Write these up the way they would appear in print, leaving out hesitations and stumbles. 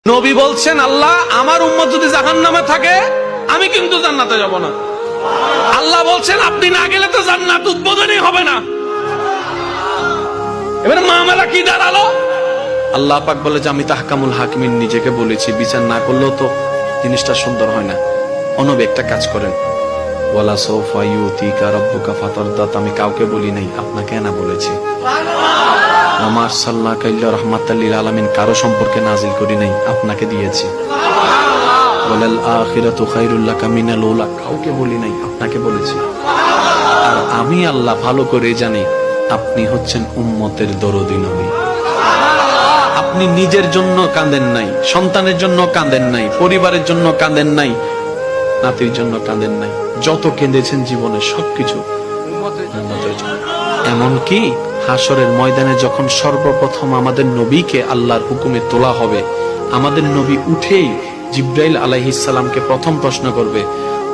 নবী বলছেন, আল্লাহ আমার উম্মত যদি জাহান্নামে থাকে আমি কিন্তু জান্নাতে যাব না। আল্লাহ বলছেন, আপনি না গেলে তো জান্নাত উদ্বোধনই হবে না। এবারে মামলা কি দাঁড়ালো? আল্লাহ পাক বলে যে আমি তাহকামুল হাকিমিন নিজেকে বলেছি, বিচার না করলেও তো জিনিসটা সুন্দর হয় না। অনবী একটা কাজ করেন, ওয়ালা সাউফা ইউতিকা রাব্বুকা ফাতারদা, আমি কাউকে বলি নাই, আপনাকে না বলেছি। আমার সাল্লাল্লাহু ইল্লা রাহমাতাল লিল আলামিন কারো সম্পর্কে নাজিল করি নাই, আপনাকে দিয়েছি। ওয়ালাল আখিরাতু খায়রুল লাকা মিনাল উলা, কাউকে বলি নাই, আপনাকে বলেছি। আর আমি আল্লাহ ভালো করে জানি আপনি হচ্ছেন উম্মতের দরদী নবী। আপনি নিজের জন্য কাঁদেন নাই, সন্তানের জন্য কাঁদেন নাই, পরিবারের জন্য কাঁদেন নাই, নাতির জন্য কাঁদেন নাই, যত কেঁদেছেন জীবনে সবকিছু উম্মতের জন্য। এমনকি হাসরের ময়দানে যখন সর্বপ্রথম আমাদের নবীকে আল্লাহর হুকুমে তোলা হবে, আমাদের নবী উঠেই জিবরাইল আলাইহিস সালামকে প্রথম প্রশ্ন করবে,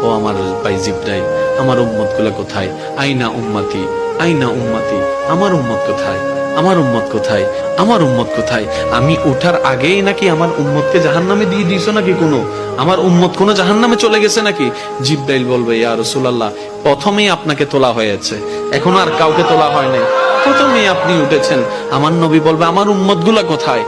ও আমার ভাই জিবরাইল, আমার উম্মত গুলা কোথায়? আইনা উম্মতি, আইনা উম্মতি, আমার উম্মত কোথায়? আমার উম্মত কোথায়? আমার উম্মত কোথায়? আমি ওঠার আগেই নাকি আমার উম্মতকে জাহান্নামে দিয়ে দিয়েছো নাকি? কোনো আমার উম্মত কোনো জাহান্নামে চলে গেছে নাকি? জিবরাইল বলবে, ইয়া রাসূলুল্লাহ, প্রথমেই আপনাকে তোলা হয়েছে, এখন আর কাউকে তোলা হয় নাই, প্রথমেই আপনি উঠেছেন। আমার নবী বলবে, আমার উম্মত গুলা কোথায়?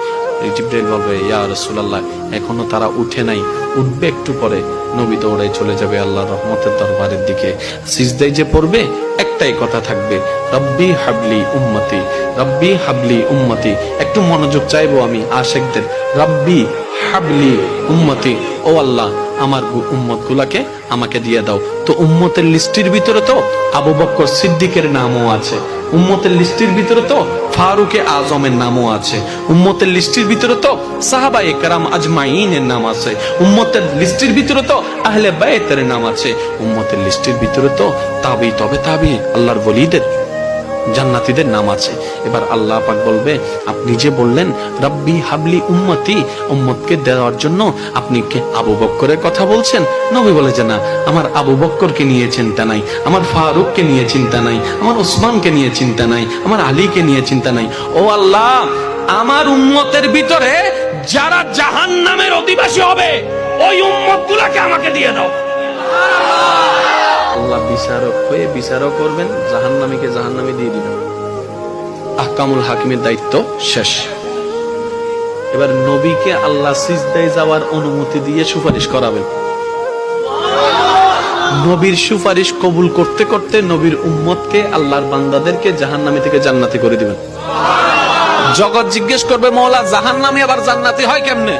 জিবরাইল বলবে, ইয়া রাসূলুল্লাহ, এখনো তারা উঠে নাই, উঠবে একটু পরে। নবী দৌড়াই চলে যাবে আল্লাহর রহমতের দরবারের দিকে। সিজদায় যে পড়বে একটাই কথা থাকবে, রব্বি হাবলি উম্মতি, রব্বি হাবলি উম্মতি। একটু মনোযোগ চাইবো আমি আশিকদের, রব্বি হাবলি উম্মতি, ও আল্লাহ আমার উম্মত গুলাকে আমাকে দিয়ে দাও। তো উম্মতের লিস্টের ভিতরে তো আবু বকর সিদ্দিকের নামও আছে, উম্মতের লিস্টের ভিতরে তো ফারুকে আজমের নামও আছে, উম্মতের লিস্টের ভিতরে তো সাহাবায়ে কেরাম আজমাইনের নাম আছে, উম্মতের লিস্টের ভিতরে তো আহলে বাইতের নাম আছে, উম্মতের লিস্টের ভিতরে তো তাবি তবে তাবি আল্লাহর ওলিদের জান্নাতীদের নাম আছে। এবার আল্লাহ পাক বলবে, আপনি যে বললেন রব্বি হাবলি উম্মতি, উম্মতকে দেওয়ার জন্য আপনি কে আবু বকরের কথা বলছেন? নবী বলে যে না, আমার আবু বকরকে নিয়ে চিন্তা নাই, আমার ফারুককে নিয়ে চিন্তা নাই, আমার ওসমানকে নিয়ে চিন্তা নাই, আমার আলীকে নিয়ে চিন্তা নাই। ও আল্লাহ, আমার উম্মতের ভিতরে যারা জাহান্নামের অধিবাসী হবে ওই উম্মতগুলোকে আমাকে দিয়ে দাও। আল্লাহ বিচারক হয়ে বিচারও করবেন, জাহান্নামীকে জাহান্নামে দিয়ে দিবেন। আহকামুল হাকিমের দায়িত্ব শেষ। এবার নবীকে আল্লাহ সিজদায় যাওয়ার অনুমতি দিয়ে সুপারিশ করাবেন। নবীর সুপারিশ কবুল করতে করতে নবীর উম্মতকে, আল্লাহর বান্দাদেরকে জাহান্নামী থেকে জান্নাতি করে দিবেন। জগৎ জিজ্ঞেস করবে, মওলা জাহান্নামী আবার জান্নাতি হয় কেমনে?